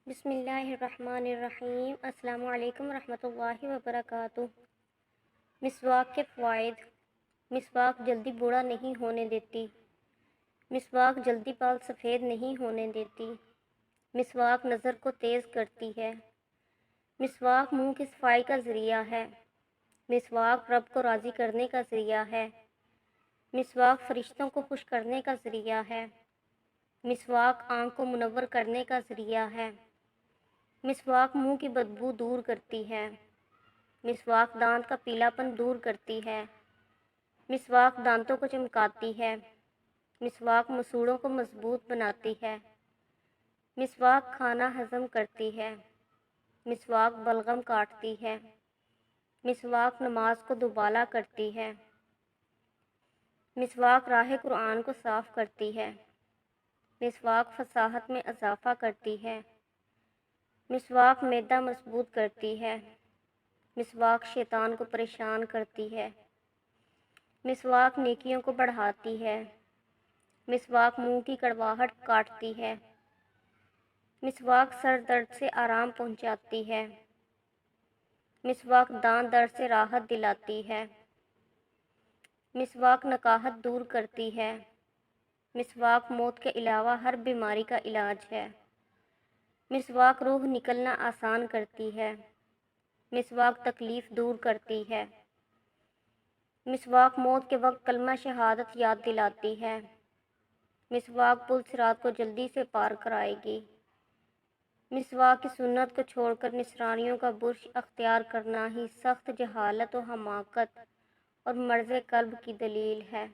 بسم اللہ الرحمن الرحیم۔ السلام علیکم ورحمۃ اللہ وبرکاتہ۔ مسواک کے فوائد۔ مسواک جلدی بوڑھا نہیں ہونے دیتی۔ مسواک جلدی بال سفید نہیں ہونے دیتی۔ مسواک نظر کو تیز کرتی ہے۔ مسواک منہ کی صفائی کا ذریعہ ہے۔ مسواک رب کو راضی کرنے کا ذریعہ ہے۔ مسواک فرشتوں کو خوش کرنے کا ذریعہ ہے۔ مسواک آنکھ کو منور کرنے کا ذریعہ ہے۔ مسواک منہ کی بدبو دور کرتی ہے۔ مسواک دانت کا پیلا پن دور کرتی ہے۔ مسواک دانتوں کو چمکاتی ہے۔ مسواک مسوڑوں کو مضبوط بناتی ہے۔ مسواک کھانا ہضم کرتی ہے۔ مسواک بلغم کاٹتی ہے۔ مسواک نماز کو دوبالا کرتی ہے۔ مسواک راہ قرآن کو صاف کرتی ہے۔ مسواک فصاحت میں اضافہ کرتی ہے۔ مسواک معدہ مضبوط کرتی ہے۔ مسواک شیطان کو پریشان کرتی ہے۔ مسواک نیکیوں کو بڑھاتی ہے۔ مسواک منہ کی کڑواہٹ کاٹتی ہے۔ مسواک سر درد سے آرام پہنچاتی ہے۔ مسواک دانت درد سے راحت دلاتی ہے۔ مسواک نکاہت دور کرتی ہے۔ مسواک موت کے علاوہ ہر بیماری کا علاج ہے۔ مسواک روح نکلنا آسان کرتی ہے۔ مسواک تکلیف دور کرتی ہے۔ مسواک موت کے وقت کلمہ شہادت یاد دلاتی ہے۔ مسواک پل صراط کو جلدی سے پار کرائے گی۔ مسواک کی سنت کو چھوڑ کر نصرانیوں کا برش اختیار کرنا ہی سخت جہالت و حماقت اور مرض قلب کی دلیل ہے۔